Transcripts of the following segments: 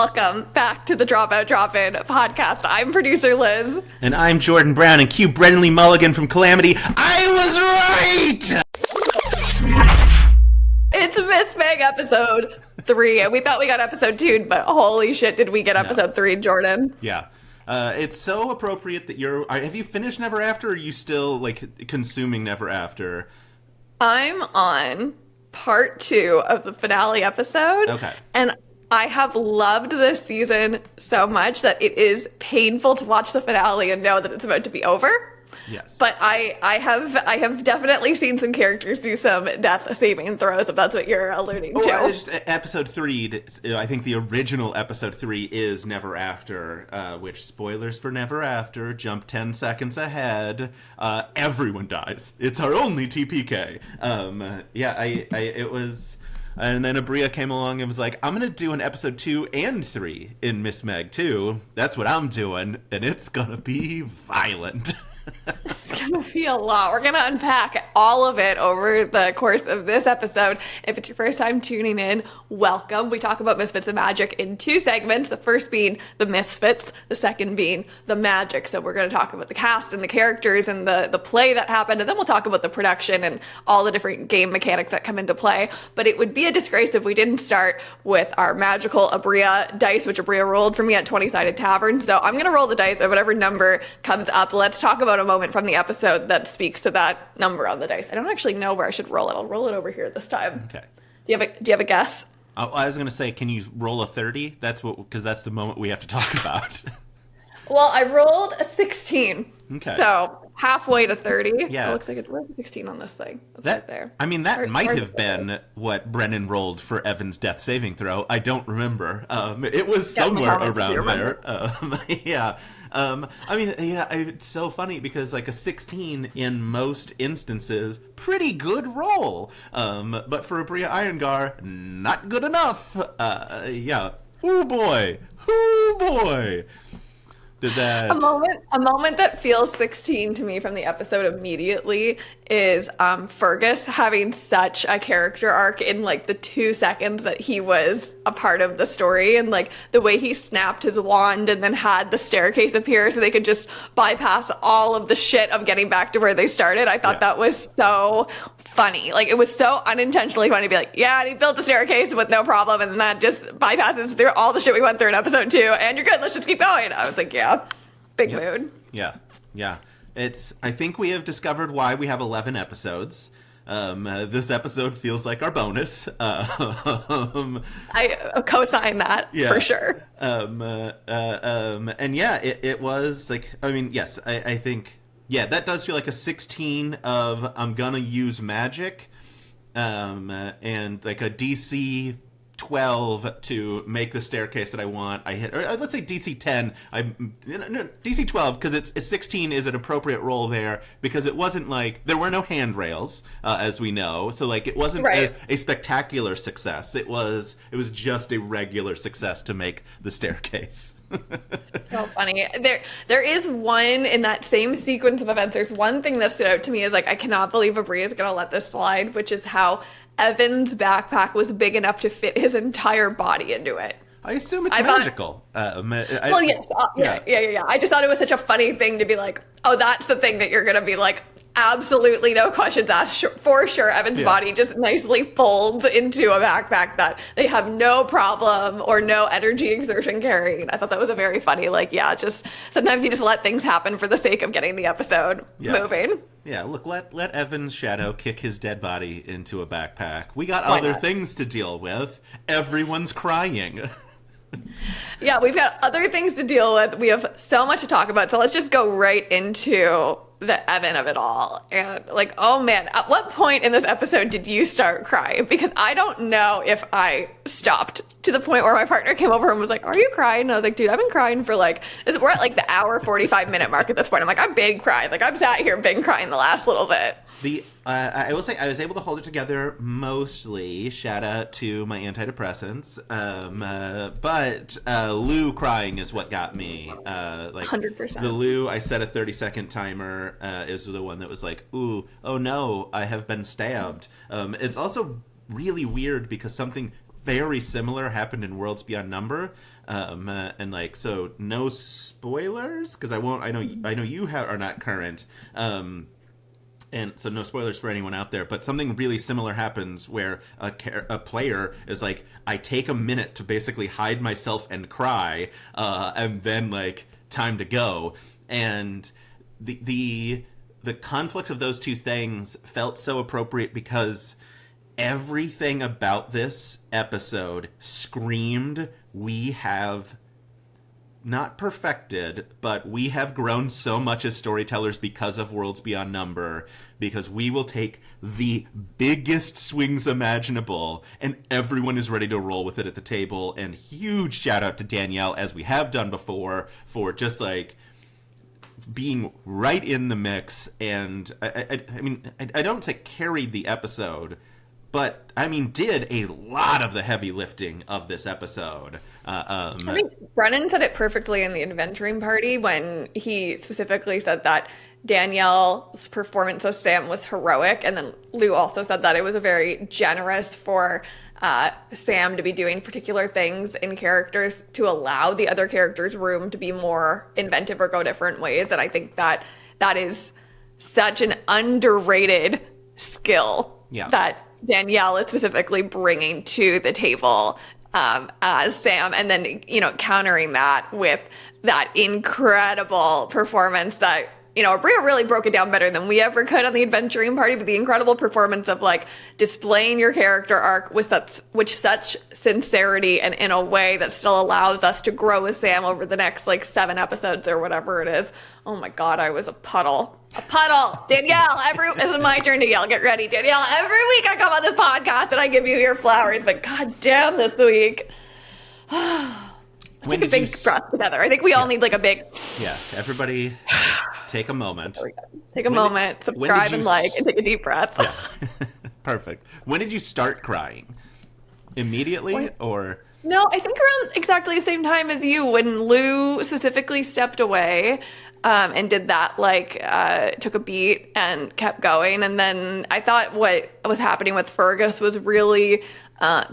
welcome back to the Dropout Drop-In podcast. I'm producer Liz. And I'm Jordon Brown, and cue Brendan Lee Mulligan from Calamity. I was right! It's Miss Meg episode 3, and we thought we got episode 2, but holy shit, did we get episode 3, Jordon? Yeah. It's so appropriate that have you finished Never After, or are you still, consuming Never After? I'm on part 2 of the finale episode. Okay. And I have loved this season so much that it is painful to watch the finale and know that it's about to be over. Yes. But I have definitely seen some characters do some death-saving throws, if that's what you're alluding to. Just episode 3, I think the original episode 3 is Never After, which, spoilers for Never After, jump 10 seconds ahead, everyone dies. It's our only TPK. It was... And then Abria came along and was like, I'm going to do an episode 2 and 3 in Miss Meg 2. That's what I'm doing, and it's going to be violent. It's going to be a lot. We're going to unpack all of it over the course of this episode. If it's your first time tuning in, welcome. We talk about Misfits and Magic in 2 segments, the first being the Misfits, the second being the Magic. So we're going to talk about the cast and the characters and the play that happened, and then we'll talk about the production and all the different game mechanics that come into play. But it would be a disgrace if we didn't start with our magical Abria dice, which Abria rolled for me at 20-sided tavern. So I'm going to roll the dice at whatever number comes up. Let's talk about a moment from the episode that speaks to that number on the dice. I don't actually know where I should roll it. I'll roll it over here this time. Okay. Do you have a guess? I was going to say, can you roll a 30? Because that's the moment we have to talk about. Well, I rolled a 16. Okay. So halfway to 30. Yeah. It looks like where's the 16 on this thing? That's right there. I mean, that might have been what Brennan rolled for Evan's death saving throw. I don't remember. It was somewhere around there. Yeah. It's so funny because a 16 in most instances, pretty good roll. But for Abria Irongar, not good enough. Oh boy. A moment that feels 16 to me from the episode immediately is Fergus having such a character arc in the 2 seconds that he was a part of the story, and the way he snapped his wand and then had the staircase appear so they could just bypass all of the shit of getting back to where they started. I thought that was so funny. It was so unintentionally funny to be and he built the staircase with no problem, and then that just bypasses through all the shit we went through in episode 2, and you're good, let's just keep going. I was big mood. Yeah. I think we have discovered why we have 11 episodes. This episode feels like our bonus. I co-sign that for sure. It was yes, I think, that does feel like a 16 of I'm gonna use magic, and a DC 12 to make the staircase that I want. I hit, or let's say DC 10. DC 12 because it's 16 is an appropriate roll there because it wasn't there were no handrails, as we know. So it wasn't a spectacular success. It was just a regular success to make the staircase. So funny. There is one in that same sequence of events. There's one thing that stood out to me is I cannot believe Abria is going to let this slide, which is how Evan's backpack was big enough to fit his entire body into it. I assume it's magical. Yes. Yeah. I just thought it was such a funny thing to be oh, that's the thing that you're going to be absolutely no questions asked. For sure, Evan's body just nicely folds into a backpack that they have no problem or no energy exertion carrying. I thought that was a very funny, just sometimes you just let things happen for the sake of getting the episode moving. Yeah, look, let Evan's shadow kick his dead body into a backpack. We got other things to deal with. Everyone's crying. Yeah, we've got other things to deal with. We have so much to talk about. So let's just go right into the Evan of it all. And oh man, at what point in this episode did you start crying? Because I don't know if I stopped to the point where my partner came over and was like, are you crying? And I was like, dude, I've been crying for we're at the hour 45 minute mark at this point. I'm I've been crying. I've sat here been crying the last little bit. I will say I was able to hold it together mostly. Shout out to my antidepressants. But Lou crying is what got me. 100%. The Lou, I set a 30-second timer, is the one that was ooh, oh no, I have been stabbed. It's also really weird because something very similar happened in Worlds Beyond Number. And like, so no spoilers, because I won't. I know you are not current. And so no spoilers for anyone out there, but something really similar happens where a player is like, I take a minute to basically hide myself and cry, and then like time to go. And the conflicts of those two things felt so appropriate because everything about this episode screamed, we have not perfected, but we have grown so much as storytellers because of Worlds Beyond Number, because we will take the biggest swings imaginable and everyone is ready to roll with it at the table. And huge shout out to Danielle, as we have done before, for just like being right in the mix. And I mean, I don't say carried the episode, but I mean, did a lot of the heavy lifting of this episode. I think Brennan said it perfectly in the adventuring party when he specifically said that Danielle's performance as Sam was heroic, and then Lou also said that it was a very generous for Sam to be doing particular things in characters to allow the other characters room to be more inventive or go different ways. And I think that is such an underrated skill that Danielle is specifically bringing to the table as Sam, and then, you know, countering that with that incredible performance that, you know, Bria really broke it down better than we ever could on the adventuring party, but the incredible performance of like displaying your character arc with such sincerity and in a way that still allows us to grow as Sam over the next like 7 episodes or whatever it is. Oh my God, I was a puddle. Danielle, this is my turn to yell. Get ready, Danielle. Every week I come on this podcast and I give you your flowers, but God damn this week. Take a big breath together. I think we all need like a big... Yeah, everybody take a moment. Take a moment, subscribe and like, and take a deep breath. Yeah. Perfect. When did you start crying? Immediately or... No, I think around exactly the same time as you, when Lou specifically stepped away and did that, like, took a beat and kept going. And then I thought what was happening with Fergus was really...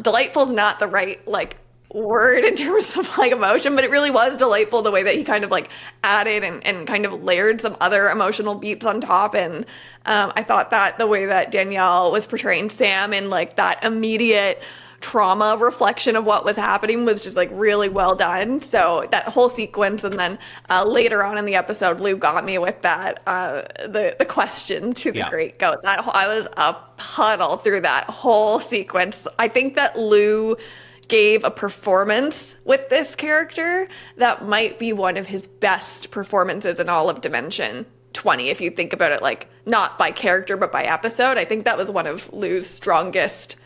delightful is not the right, like, word in terms of like emotion, but it really was delightful the way that he kind of like added and kind of layered some other emotional beats on top. And I thought that the way that Danielle was portraying Sam in like that immediate trauma reflection of what was happening was just like really well done. So that whole sequence, and then later on in the episode, Lou got me with that the question to the Great Goat. That I was a puddle through that whole sequence. I think that Lou gave a performance with this character that might be one of his best performances in all of Dimension 20, if you think about it, like not by character but by episode. I think that was one of Lou's strongest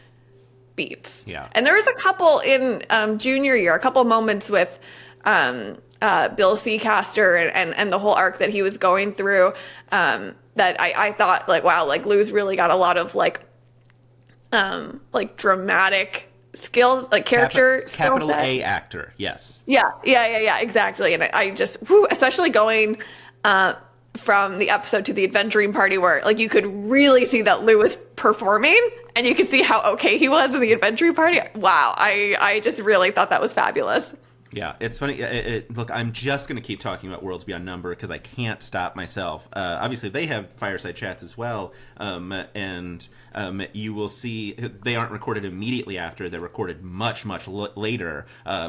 beats. Yeah. And there was a couple in junior year, a couple moments with Bill Seacaster and the whole arc that he was going through that I thought like, wow, like Lou's really got a lot of like dramatic skills, like character capital A actor. Yes. Yeah, exactly. And I just, especially going from the episode to the adventuring party, where like you could really see that Lou was performing and you could see how okay he was in the adventuring party. Wow, I just really thought that was fabulous. Yeah, it's funny. Look, I'm just going to keep talking about Worlds Beyond Number because I can't stop myself. Obviously, they have fireside chats as well, and you will see they aren't recorded immediately after. They're recorded much, much later,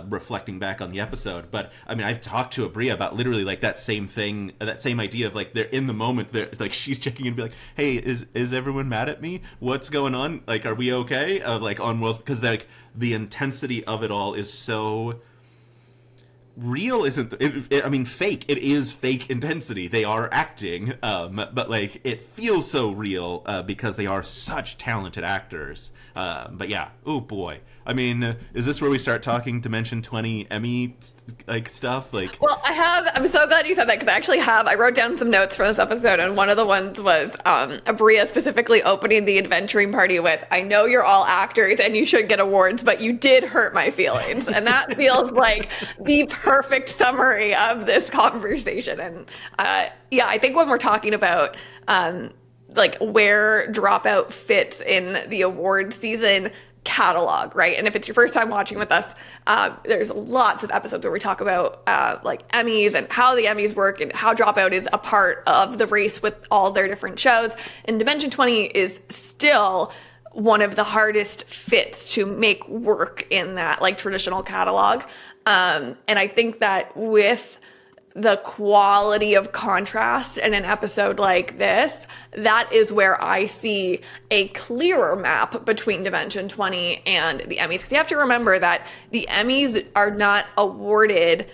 reflecting back on the episode. But, I mean, I've talked to Abria about literally, like, that same thing, that same idea of, like, they're in the moment. They're, like, she's checking in and be like, hey, is everyone mad at me? What's going on? Like, are we okay? Like, on Worlds... Because, like, the intensity of it all is so... real isn't I mean fake. It is fake intensity. They are acting, but like it feels so real because they are such talented actors. But yeah, oh boy. I mean, is this where we start talking Dimension 20 Emmy like stuff? Like, well, I'm so glad you said that, because I wrote down some notes from this episode, and one of the ones was Abria specifically opening the adventuring party with, I know you're all actors and you should get awards, but you did hurt my feelings. And that feels like the perfect summary of this conversation. And yeah, I think when we're talking about like where Dropout fits in the award season, catalog, right? And if it's your first time watching with us, there's lots of episodes where we talk about like Emmys and how the Emmys work and how Dropout is a part of the race with all their different shows. And Dimension 20 is still one of the hardest fits to make work in that like traditional catalog. And I think that with the quality of contrast in an episode like this, that is where I see a clearer map between Dimension 20 and the Emmys. Because you have to remember that the Emmys are not awarded,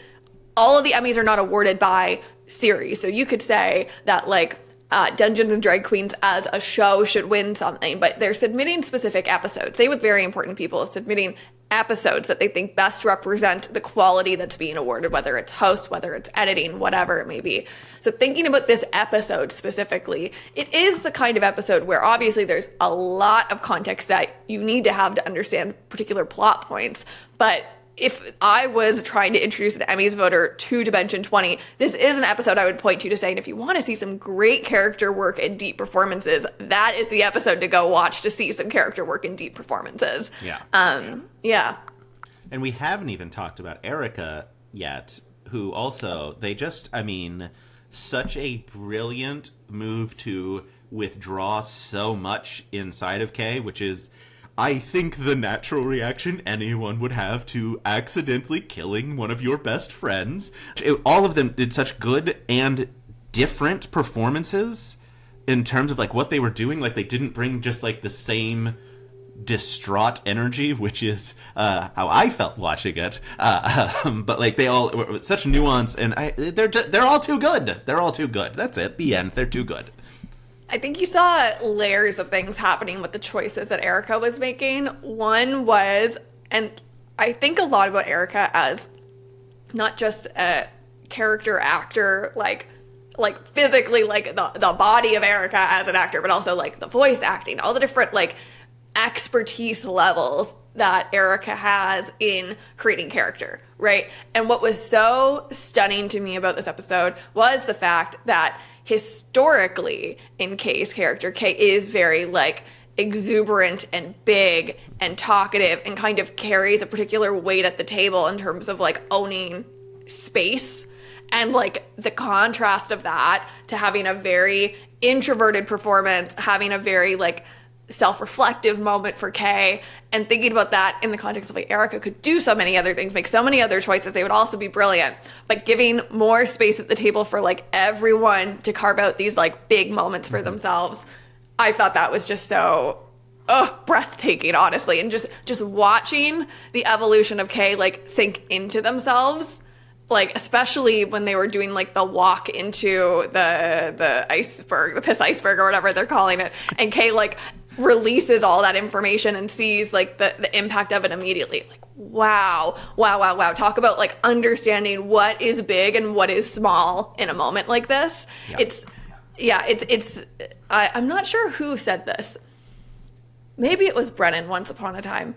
all of the Emmys are not awarded by series. So you could say that like Dungeons and Drag Queens as a show should win something, but they're submitting specific episodes. Same with Very Important People, submitting episodes that they think best represent the quality that's being awarded, whether it's host, whether it's editing, whatever it may be. So thinking about this episode specifically, it is the kind of episode where obviously there's a lot of context that you need to have to understand particular plot points, but if I was trying to introduce an Emmys voter to Dimension 20, this is an episode I would point to say, and if you want to see some great character work and deep performances, that is the episode to go watch to see some character work and deep performances. Yeah. Yeah. And we haven't even talked about Erica yet, who also, such a brilliant move to withdraw so much inside of Kay, which is, I think, the natural reaction anyone would have to accidentally killing one of your best friends. All of them did such good and different performances in terms of like what they were doing. Like they didn't bring just like the same distraught energy, which is how I felt watching it. But like they all were such nuance, and they're all too good. They're all too good. That's it. The end. They're too good. I think you saw layers of things happening with the choices that Erica was making. One was, and I think a lot about Erica as not just a character actor, like physically, like the body of Erica as an actor, but also like the voice acting, all the different like expertise levels that Erica has in creating character, right? And what was so stunning to me about this episode was the fact that historically in Kay's character, Kay is very like exuberant and big and talkative and kind of carries a particular weight at the table in terms of like owning space. And like the contrast of that to having a very introverted performance, having a very like self-reflective moment for Kay, and thinking about that in the context of like Erica could do so many other things, make so many other choices, they would also be brilliant, but giving more space at the table for like everyone to carve out these like big moments for themselves. I thought that was just so breathtaking, honestly, and just watching the evolution of Kay like sink into themselves, like especially when they were doing like the walk into the iceberg, the piss iceberg or whatever they're calling it, and Kay like releases all that information and sees like the impact of it immediately. Like wow. Talk about like understanding what is big and what is small in a moment like this. Yeah. I'm not sure who said this. Maybe it was Brennan once upon a time.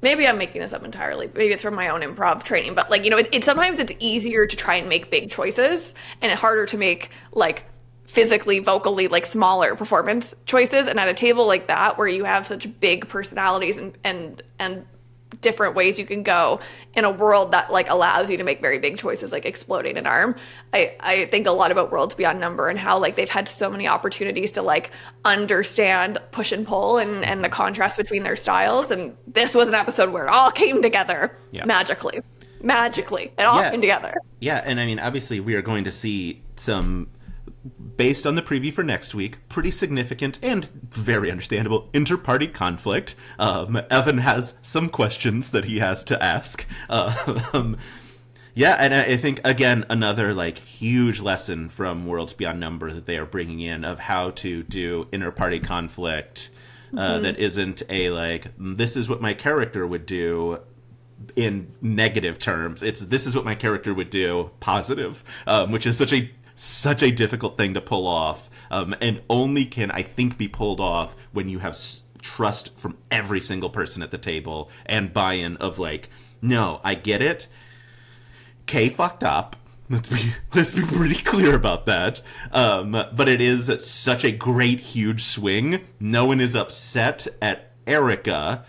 Maybe I'm making this up entirely. Maybe it's from my own improv training, but like, you know, it's sometimes it's easier to try and make big choices and harder to make like physically, vocally, like smaller performance choices. And at a table like that, where you have such big personalities and different ways you can go in a world that like allows you to make very big choices, like exploding an arm, I think a lot about Worlds Beyond Number and how like they've had so many opportunities to like understand push and pull and the contrast between their styles. And this was an episode where it all came together magically. It all came together. Yeah, and I mean, obviously we are going to see some, based on the preview for next week, pretty significant and very understandable inter-party conflict. Evan has some questions that he has to ask. Yeah, and I think, again, another like huge lesson from Worlds Beyond Number that they are bringing in of how to do inter-party conflict that isn't a like, this is what my character would do in negative terms. It's this is what my character would do positive, which is such a difficult thing to pull off, and only can, I think, be pulled off when you have trust from every single person at the table and buy-in of like, no, I get it. Kay fucked up. Let's be pretty clear about that. But it is such a great, huge swing. No one is upset at Erica.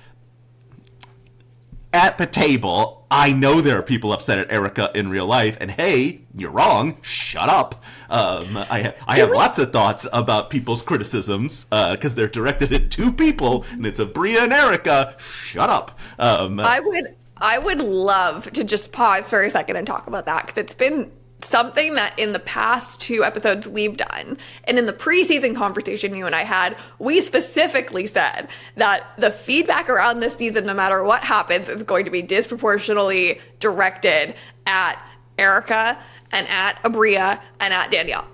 at the table. I know there are people upset at Erica in real life, and hey, you're wrong. Shut up. I have lots of thoughts about people's criticisms because they're directed at two people, and it's Bria and Erica. Shut up. I would love to just pause for a second and talk about that, because it's been something that in the past 2 episodes we've done, and in the preseason conversation you and I had, we specifically said that the feedback around this season, no matter what happens, is going to be disproportionately directed at Erica and at Abria and at Danielle.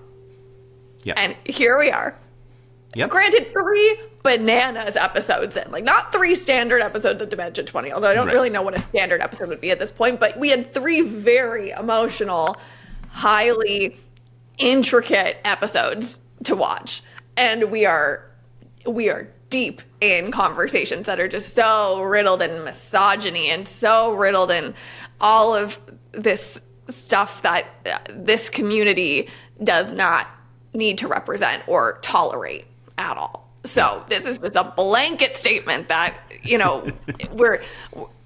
Yep. And here we are. Yep. Granted, 3 bananas episodes in. Like, not 3 standard episodes of Dimension 20, although I don't really know what a standard episode would be at this point, but we had 3 very emotional, highly intricate episodes to watch. And we are deep in conversations that are just so riddled in misogyny and so riddled in all of this stuff that this community does not need to represent or tolerate at all. So this is just a blanket statement that,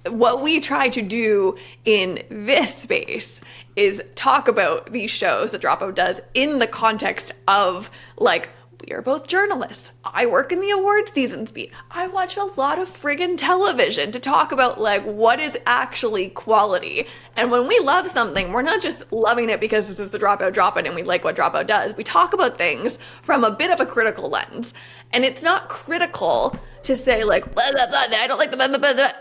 what we try to do in this space is talk about these shows that Dropout does in the context of, like, we are both journalists. I work in the awards seasons beat. I watch a lot of friggin' television to talk about, like, what is actually quality. And when we love something, we're not just loving it because this is the Dropout Drop-In and we like what Dropout does. We talk about things from a bit of a critical lens. And it's not critical to say, like, blah, blah, blah, I don't like the blah, blah, blah, blah.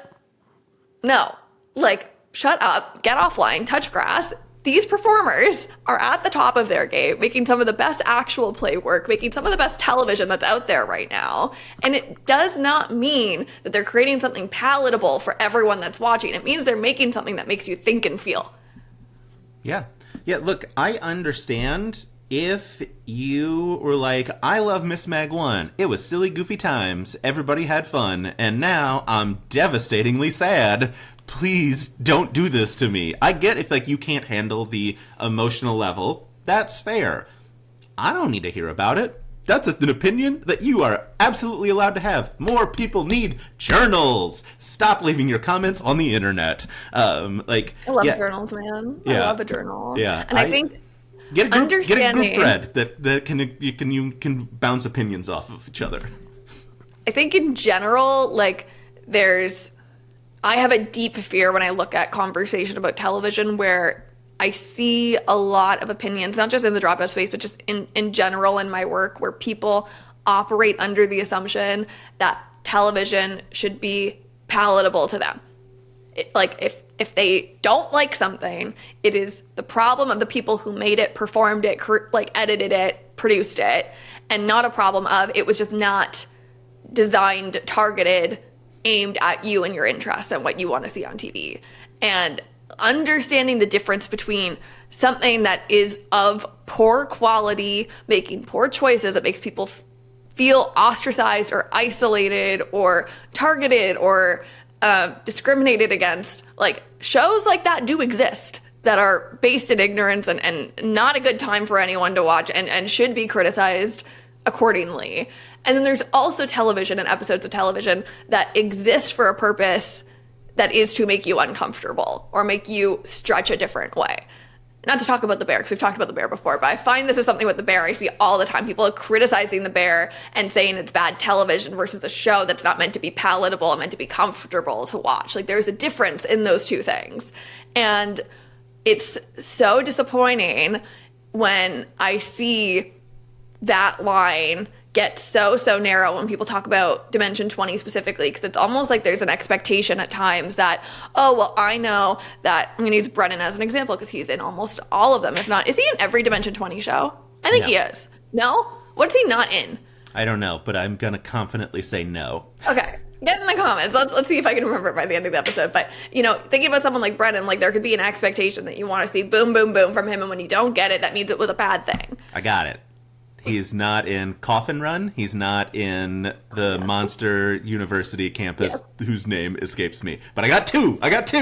No, like, shut up, get offline, touch grass. These performers are at the top of their game, making some of the best actual play work, making some of the best television that's out there right now. And it does not mean that they're creating something palatable for everyone that's watching. It means they're making something that makes you think and feel. Yeah. Yeah, look, I understand if you were like, I love Miss Mag 1. It was silly, goofy times. Everybody had fun. And now I'm devastatingly sad. Please don't do this to me. I get if, like, you can't handle the emotional level. That's fair. I don't need to hear about it. That's an opinion that you are absolutely allowed to have. More people need journals. Stop leaving your comments on the internet. I love journals, man. Yeah. I love a journal. Yeah. And I think get a group thread that you can bounce opinions off of each other. I think in general, like, I have a deep fear when I look at conversation about television where I see a lot of opinions, not just in the Dropout space, but just in general in my work, where people operate under the assumption that television should be palatable to them. If they don't like something, it is the problem of the people who made it, performed it, edited it, produced it, and not a problem of it was just not designed, targeted, aimed at you and your interests and what you want to see on TV. And understanding the difference between something that is of poor quality, making poor choices that makes people feel ostracized or isolated or targeted or discriminated against, like, shows like that do exist that are based in ignorance and not a good time for anyone to watch and should be criticized accordingly. And then there's also television and episodes of television that exist for a purpose that is to make you uncomfortable or make you stretch a different way. Not to talk about The Bear, because we've talked about The Bear before, but I find this is something with The Bear I see all the time. People are criticizing The Bear and saying it's bad television versus a show that's not meant to be palatable and meant to be comfortable to watch. Like, there's a difference in those two things. And it's so disappointing when I see that line get so narrow when people talk about Dimension 20 specifically, because it's almost like there's an expectation at times that, oh, well, I know that, I'm going to use Brennan as an example because he's in almost all of them, if not, is he in every Dimension 20 show? I think he is. No? What's he not in? I don't know, but I'm going to confidently say no. Okay. Get in the comments. Let's see if I can remember it by the end of the episode. But, thinking about someone like Brennan, like, there could be an expectation that you want to see boom, boom, boom from him, and when you don't get it, that means it was a bad thing. I got it. He's not in Coffin Run. He's not in the Monster University campus, whose name escapes me. But I got two.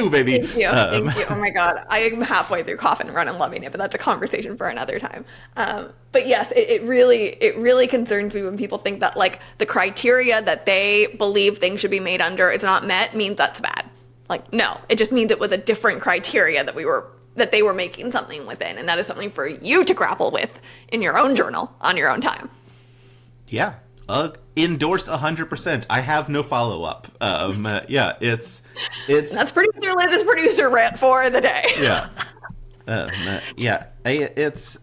Baby. Thank you. Thank you. Oh my God. I am halfway through Coffin Run and loving it, but that's a conversation for another time. But yes, it really concerns me when people think that, like, the criteria that they believe things should be made under is not met means that's bad. Like, no, it just means it was a different criteria that they were making something within, and that is something for you to grapple with in your own journal on your own time. Yeah. Endorse 100%. I have no follow-up. Yeah, it's That's producer Liz's producer rant for the day. Yeah. Yeah, it's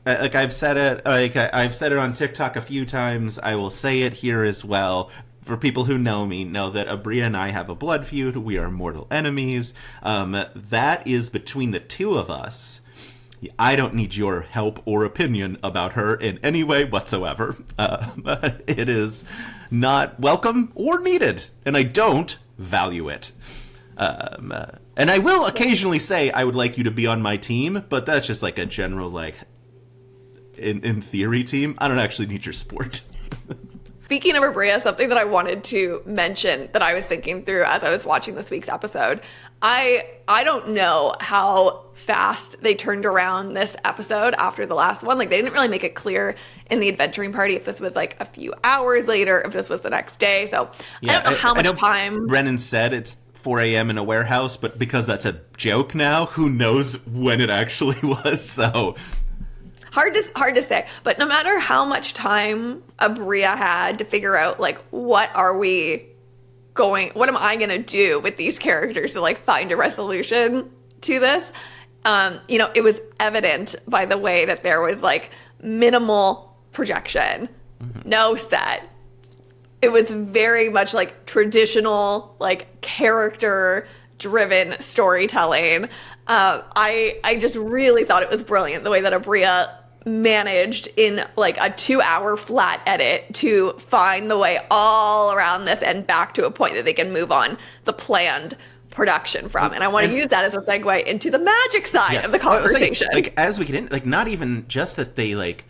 like I've said it. Like I've said it on TikTok a few times. I will say it here as well. For people who know me, know that Abria and I have a blood feud. We are mortal enemies. That is between the two of us. I don't need your help or opinion about her in any way whatsoever. It is not welcome or needed, and I don't value it. And I will occasionally say I would like you to be on my team, but that's just like a general, like, in theory team. I don't actually need your support. Speaking of Abria, something that I wanted to mention that I was thinking through as I was watching this week's episode, I don't know how fast they turned around this episode after the last one. Like, they didn't really make it clear in the adventuring party if this was like a few hours later, if this was the next day. So yeah, I don't know how much time. Brennan said it's 4 a.m. in a warehouse, but because that's a joke now, who knows when it actually was, so... Hard to say, but no matter how much time Abria had to figure out, like, what am I going to do with these characters to, like, find a resolution to this, it was evident by the way that there was, like, minimal projection, no set. It was very much, like, traditional, like, character-driven storytelling. I just really thought it was brilliant the way that Abria managed in like a 2-hour flat edit to find the way all around this and back to a point that they can move on the planned production from. And I want to use that as a segue into the magic side of the conversation. Like as we get in, like, not even just that they like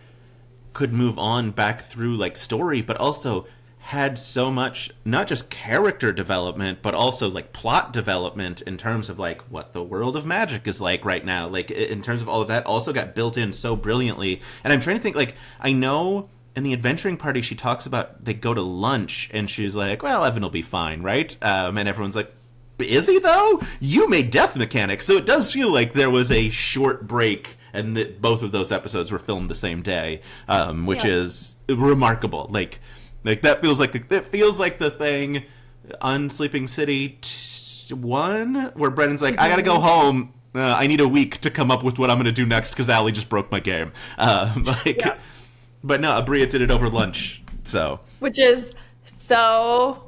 could move on back through like story, but also had so much, not just character development, but also like plot development in terms of like what the world of magic is like right now. Like in terms of all of that also got built in so brilliantly. And I'm trying to think, like, I know in the adventuring party, she talks about they go to lunch and she's like, well, Evan will be fine, right? And everyone's like, is he though? You made death mechanics. So it does feel like there was a short break and that both of those episodes were filmed the same day, which is remarkable. Like that feels like the thing on Sleeping City 1 where Brendan's like, I gotta go home. I need a week to come up with what I'm gonna do next because Allie just broke my game. But no, Abria did it over lunch. So, which is so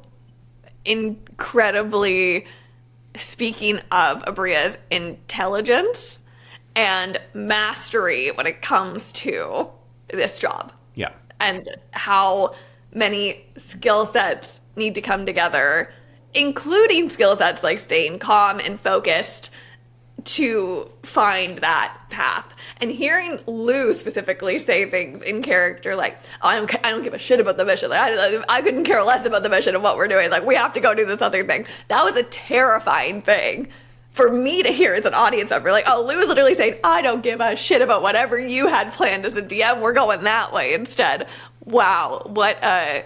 incredibly, speaking of Abria's intelligence and mastery when it comes to this job. Yeah, and how many skill sets need to come together, including skill sets like staying calm and focused to find that path. And hearing Lou specifically say things in character like, oh, I don't give a shit about the mission. Like, I couldn't care less about the mission and what we're doing. Like, we have to go do this other thing. That was a terrifying thing for me to hear as an audience member. Like, oh, Lou is literally saying, I don't give a shit about whatever you had planned as a DM. We're going that way instead. Wow, what a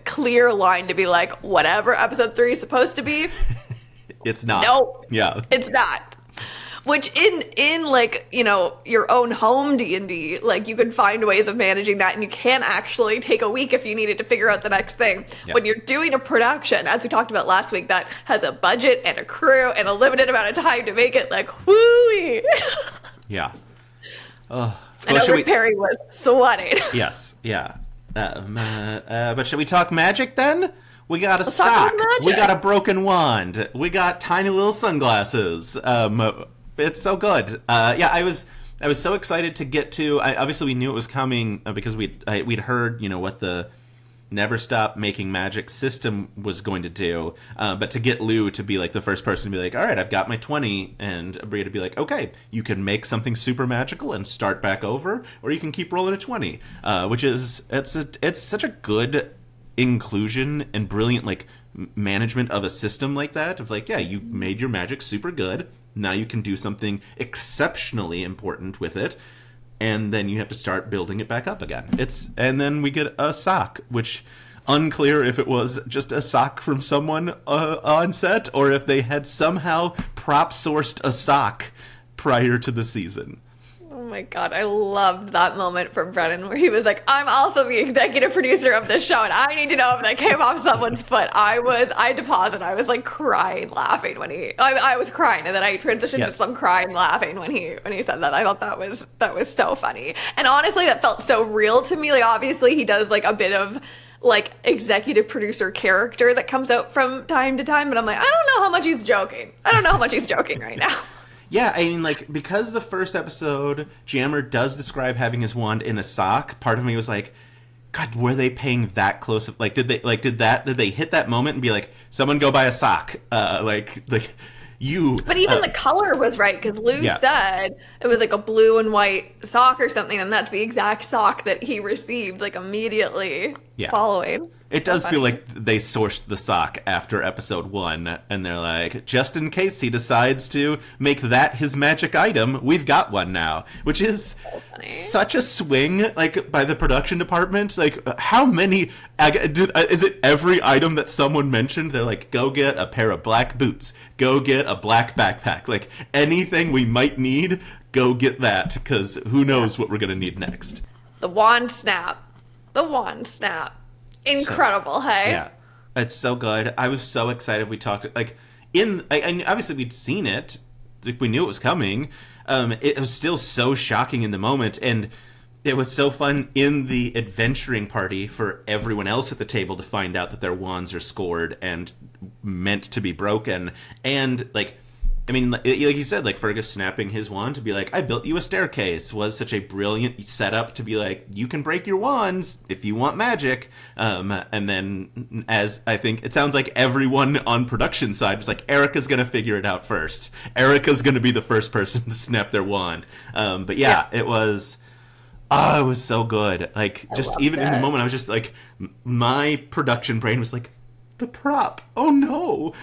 clear line to be like, whatever episode 3 is supposed to be, it's not. Nope. Yeah. It's not. Which in like, your own home D&D, like, you can find ways of managing that, and you can actually take a week if you needed to figure out the next thing. Yeah. When you're doing a production, as we talked about last week, that has a budget and a crew and a limited amount of time to make it, like, whoo-wee. Yeah. I know Rick Perry was sweating. Yes, yeah. But should we talk magic then? We got a sock. We got a broken wand. We got tiny little sunglasses. It's so good. Yeah, I was so excited to get to. Obviously, we knew it was coming because we'd heard what the Never Stop Making Magic system was going to do. But to get Lou to be like the first person to be like, all right, I've got my 20, and Abria to be like, okay, you can make something super magical and start back over, or you can keep rolling a 20, which is it's such a good inclusion and brilliant like management of a system like that. Of like, yeah, you made your magic super good. Now you can do something exceptionally important with it. And then you have to start building it back up again. And then we get a sock, which Unclear if it was just a sock from someone on set or if they had somehow prop sourced a sock prior to the season. Oh my God, I loved that moment from Brennan where he was like, I'm also the executive producer of this show and I need to know if that came off someone's foot. I had to pause and I was like crying, laughing when I was crying, and then I transitioned to some crying, laughing when he said that. I thought that was so funny. And honestly, that felt so real to me. Like, obviously he does like a bit of like executive producer character that comes out from time to time, but I'm like, I don't know how much he's joking. I don't know how much he's joking right now. Yeah, I mean, like, because the first episode, Jammer does describe having his wand in a sock, part of me was like, God, were they paying that close of, like, did they hit that moment and be like, someone go buy a sock? You. But even the color was right, because Lou said it was like a blue and white sock or something, and that's the exact sock that he received, like, immediately following. It does feel like they sourced the sock after episode 1, and they're like, just in case he decides to make that his magic item, we've got one now. Which is such a swing, like, by the production department. Like, how many... is it every item that someone mentioned? They're like, go get a pair of black boots. Go get a black backpack. Like, anything we might need, go get that, because who knows what we're going to need next. The wand snap. Incredible, hey? Yeah, it's so good. I was so excited. We talked, like, and obviously we'd seen it. Like, we knew it was coming. It was still so shocking in the moment, and it was so fun in the adventuring party for everyone else at the table to find out that their wands are scored and meant to be broken. And, like, I mean, like you said, like, Fergus snapping his wand to be like, I built you a staircase, was such a brilliant setup to be like, you can break your wands if you want magic. And then, as I think, it sounds like everyone on production side was like, Erica's going to figure it out first. Erica's going to be the first person to snap their wand. But it was... Oh, it was so good. Like, just even in the moment, I was just like, my production brain was like, the prop. Oh no.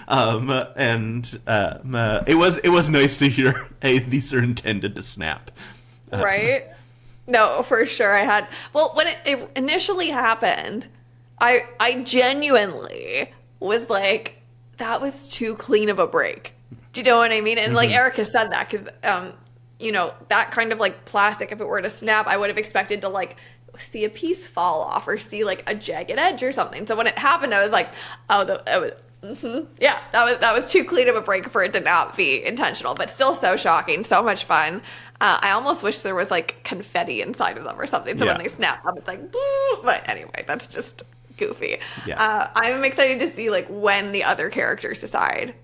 It was nice to hear, hey, these are intended to snap. Right? No, for sure. When it initially happened, I genuinely was like, that was too clean of a break. Do you know what I mean? And like Erica said that because, that kind of like plastic, if it were to snap, I would have expected to like see a piece fall off or see like a jagged edge or something. So when it happened, I was like, that was too clean of a break for it to not be intentional, but still so shocking, so much fun. I almost wish there was like confetti inside of them or something. So when they snap up, it's like, but anyway, that's just goofy. Yeah. I'm excited to see like when the other characters decide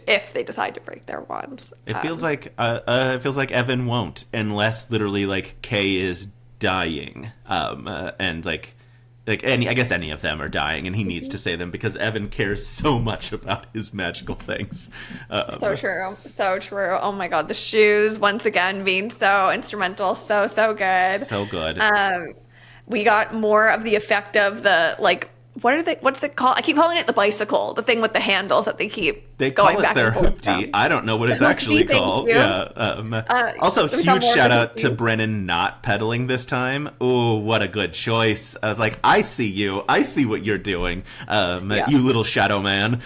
if they decide to break their wands. It feels like Evan won't, unless literally like Kay is dying, and like any, I guess any of them are dying, and he needs to say them because Evan cares so much about his magical things. So true. Oh my God, the shoes once again being so instrumental, so good. So good. We got more of the effect of the like. What's it called? I keep calling it the bicycle, the thing with the handles that they keep going back and forth. They call it their hoopty. I don't know what it's actually called. Yeah. Also, huge shout out to Brennan not pedaling this time. Oh, what a good choice. I was like, I see you. I see what you're doing. You little shadow man.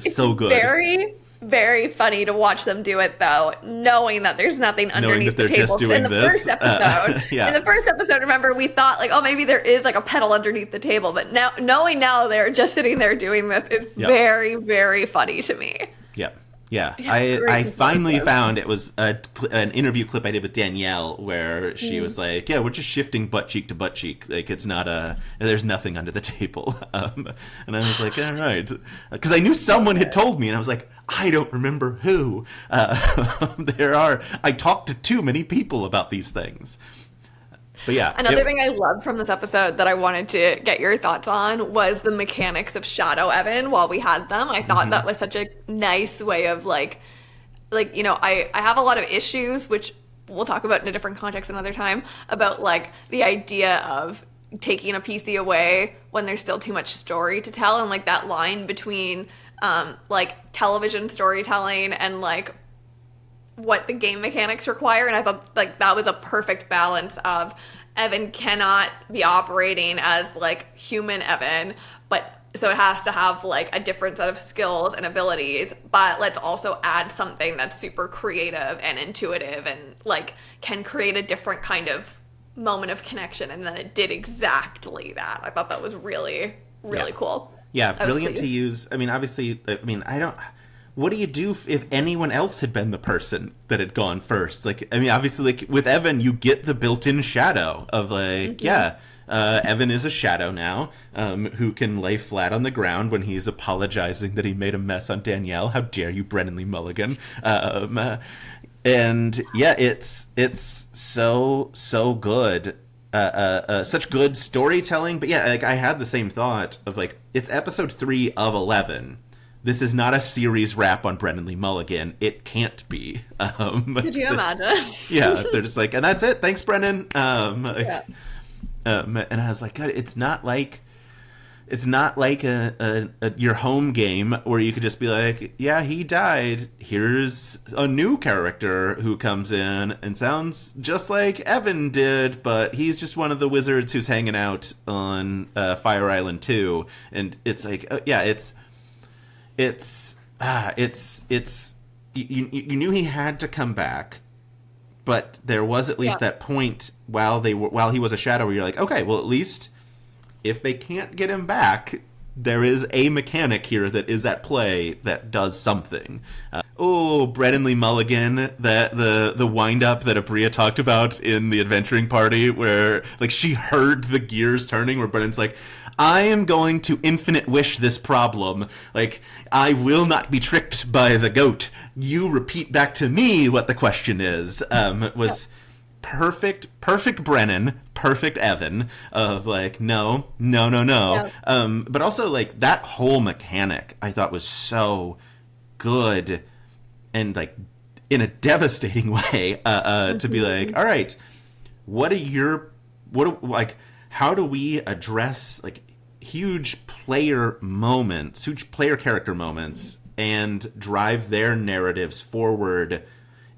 So good. Very, very funny to watch them do it, though, knowing that there's nothing underneath the table. In the first episode, remember, we thought, like, oh, maybe there is, like, a pedal underneath the table. But now, knowing now they're just sitting there doing this is very, very funny to me. Yep. Yeah, I finally found it was an interview clip I did with Danielle where she was like, yeah, we're just shifting butt cheek to butt cheek. Like, it's not there's nothing under the table. And I was like, all right. Because I knew someone had told me, and I was like, I don't remember who. I talked to too many people about these things. But yeah. Another thing I loved from this episode that I wanted to get your thoughts on was the mechanics of Shadow Evan while we had them. I thought that was such a nice way of I have a lot of issues, which we'll talk about in a different context another time, about like the idea of taking a PC away when there's still too much story to tell, and like that line between like television storytelling and like what the game mechanics require. And I thought like that was a perfect balance of Evan cannot be operating as like human Evan, but so it has to have like a different set of skills and abilities, but let's also add something that's super creative and intuitive and like can create a different kind of moment of connection. And then it did exactly that. I thought that was really, really cool. Yeah, brilliant to use. I mean, obviously, what do you do if anyone else had been the person that had gone first? Like, I mean, obviously, like with Evan, you get the built-in shadow of like, Evan is a shadow now, who can lay flat on the ground when he's apologizing that he made a mess on Danielle. How dare you, Brennan Lee Mulligan? And yeah, it's so good. Such good storytelling. But yeah, like I had the same thought of like, it's episode 3 of 11. This is not a series wrap on Brennan Lee Mulligan. It can't be. Could you imagine? Yeah, they're just like, and that's it. Thanks, Brennan. And I was like, God, it's not like a your home game where you could just be like, yeah, he died. Here's a new character who comes in and sounds just like Evan did, but he's just one of the wizards who's hanging out on Fire Island 2. And it's like, you knew he had to come back, but there was at least that point while he was a shadow where you're like, okay, well, at least if they can't get him back, there is a mechanic here that is at play that does something. Brennan Lee Mulligan, the wind up that Abria talked about in the adventuring party, where like she heard the gears turning, where Brennan's like, I am going to infinite wish this problem. Like, I will not be tricked by the goat. You repeat back to me what the question is. Was perfect Brennan, perfect Evan of like, no. But also like that whole mechanic I thought was so good and like in a devastating way, to be like, all right, how do we address like huge player character moments and drive their narratives forward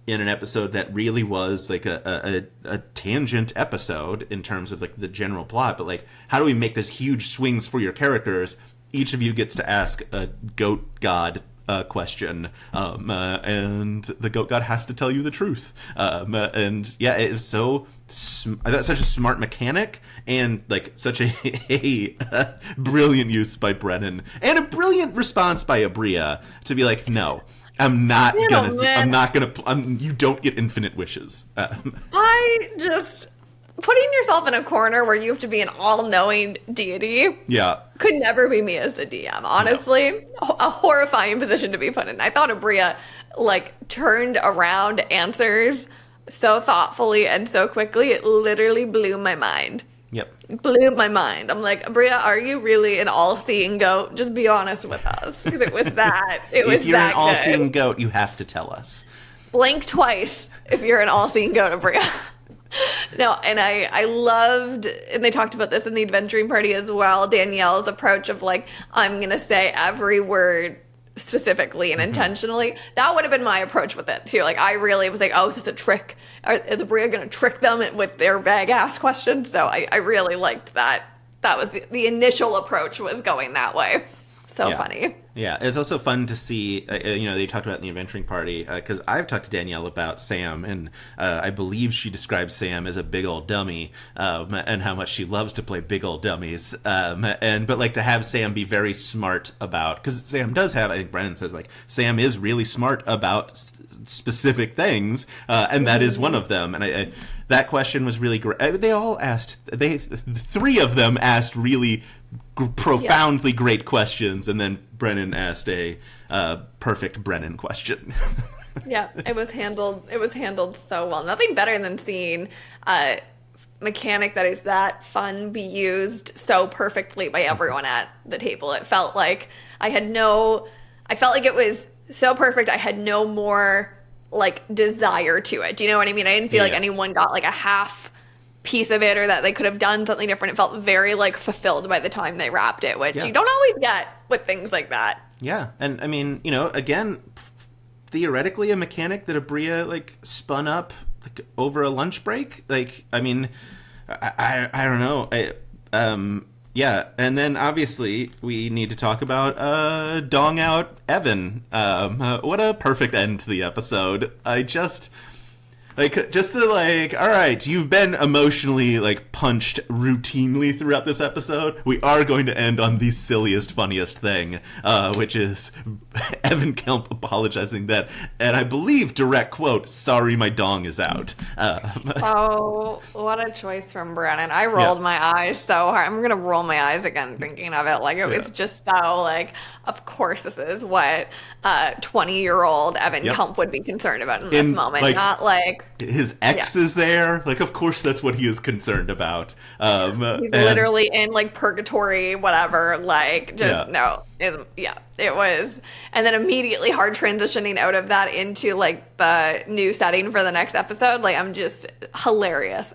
in an episode that really was like a tangent episode in terms of like the general plot, but like how do we make this huge swings for your characters? Each of you gets to ask a goat god question, and the goat god has to tell you the truth. And yeah, it was I thought such a smart mechanic and like such a brilliant use by Brennan and a brilliant response by Abria to be like, no, you don't get infinite wishes. Putting yourself in a corner where you have to be an all-knowing deity could never be me as a DM. Honestly, a horrifying position to be put in. I thought Abria like turned around answers so thoughtfully and so quickly. It literally blew my mind. Yep. Blew my mind. I'm like, Abria, are you really an all-seeing goat? Just be honest with us, because it was that. If you're an all-seeing goat, you have to tell us. Blink twice if you're an all-seeing goat, Abria. No, and I loved, and they talked about this in the adventuring party as well, Danielle's approach of like, I'm going to say every word specifically and intentionally. That would have been my approach with it too. Like I really was like, oh, is this a trick? Is Abria going to trick them with their vague ass questions? So I really liked that. That was the initial approach, was going that way. So funny. Yeah, it's also fun to see, they talked about in the adventuring party, because I've talked to Danielle about Sam, and I believe she describes Sam as a big old dummy, and how much she loves to play big old dummies. But like to have Sam be very smart about, because Sam does have, I think Brennan says, like, Sam is really smart about specific things, and that is one of them. And that question was really great. Three of them asked really profoundly great questions, and then Brennan asked a perfect Brennan question. Yeah, it was handled so well. Nothing better than seeing a mechanic that is that fun be used so perfectly by everyone at the table. It felt like I felt like it was so perfect. I had no more like desire to it. Do you know what I mean? I didn't feel like anyone got like a half piece of it, or that they could have done something different. It felt very like fulfilled by the time they wrapped it, which you don't always get with things like that. Yeah. And I mean, again, theoretically a mechanic that Abria like spun up like over a lunch break. Like, I mean, I don't know. Yeah, and then obviously we need to talk about Dong Out Evan. What a perfect end to the episode. Just the all right, you've been emotionally like punched routinely throughout this episode. We are going to end on the silliest, funniest thing, which is Evan Kelmp apologizing that, and I believe direct quote, "Sorry, my dong is out." Oh, what a choice from Brennan. I rolled my eyes so hard. I'm going to roll my eyes again thinking of it. Like, it's just so, like, of course this is what 20-year-old Evan Kelmp would be concerned about in this moment. Like, not like... His ex is there. Like, of course that's what he is concerned about. He's literally in, like, purgatory, whatever. Like, just, no. It was. And then immediately hard transitioning out of that into, like, the new setting for the next episode. Like, I'm just hilarious.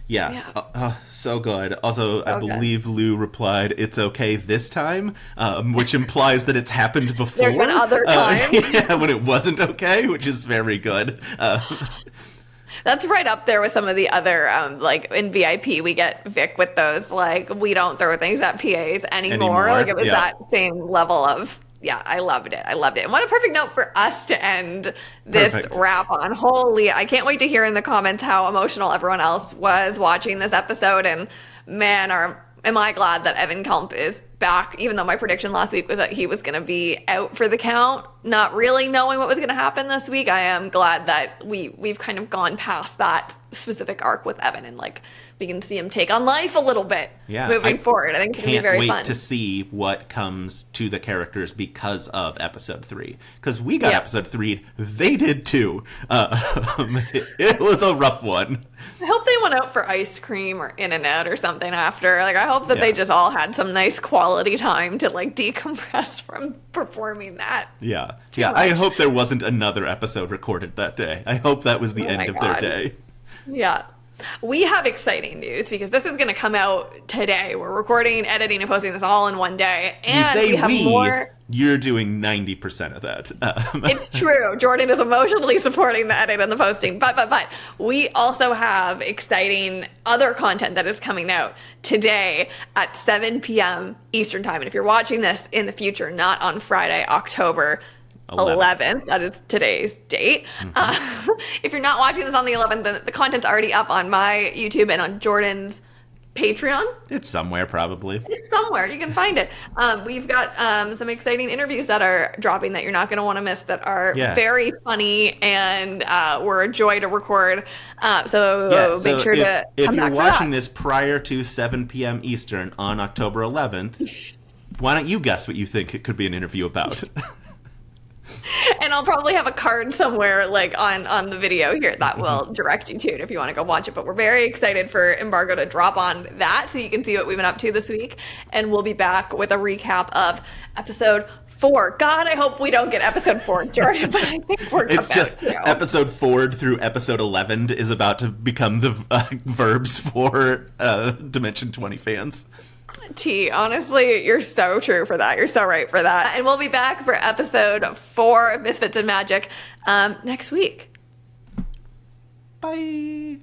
Yeah. So good. Also, I believe Lou replied, "It's okay this time," which implies that it's happened before. There's been other times. When it wasn't okay, which is very good. That's right up there with some of the other, like, in VIP, we get Vic with those, like, we don't throw things at PAs anymore. Like, it was that same level of... Yeah, I loved it. And what a perfect note for us to end this wrap on. Holy, I can't wait to hear in the comments how emotional everyone else was watching this episode. And man, am I glad that Evan Kelmp is back, even though my prediction last week was that he was going to be out for the count, not really knowing what was going to happen this week. I am glad that we've kind of gone past that specific arc with Evan, and like we can see him take on life a little bit moving forward. I think it's going to be very fun. Can't wait to see what comes to the characters because of episode 3. Because we got episode 3, they did too. It was a rough one. I hope they went out for ice cream or In-N-Out or something after. Like, I hope that they just all had some nice quality time to like decompress from performing that. I hope there wasn't another episode recorded that day. I hope that was the end of their day. Yeah. We have exciting news because this is going to come out today. We're recording, editing, and posting this all in one day. And you say we have more. You're doing 90% of that. It's true. Jordan is emotionally supporting the edit and the posting. But we also have exciting other content that is coming out today at 7 p.m. Eastern Time. And if you're watching this in the future, not on Friday, October 11th. That is today's date. If you're not watching this on the 11th, then the content's already up on my YouTube and on Jordan's Patreon. It's somewhere, probably. It's somewhere. You can find it. We've got some exciting interviews that are dropping that you're not going to want to miss, that are very funny and were a joy to record. So make sure to if come you're back for watching that. this prior to 7 p.m. Eastern on October 11th, why don't you guess what you think it could be an interview about? And I'll probably have a card somewhere like on the video here that will direct you to it if you want to go watch it. But we're very excited for Embargo to drop on that so you can see what we've been up to this week. And we'll be back with a recap of episode 4. God, I hope we don't get episode 4, Jordan, but I think we're It's just to. episode 4 through episode 11 is about to become the verbs for Dimension 20 fans. T, honestly, you're so true for that. You're so right for that. And we'll be back for episode 4 of Misfits and Magic next week. Bye.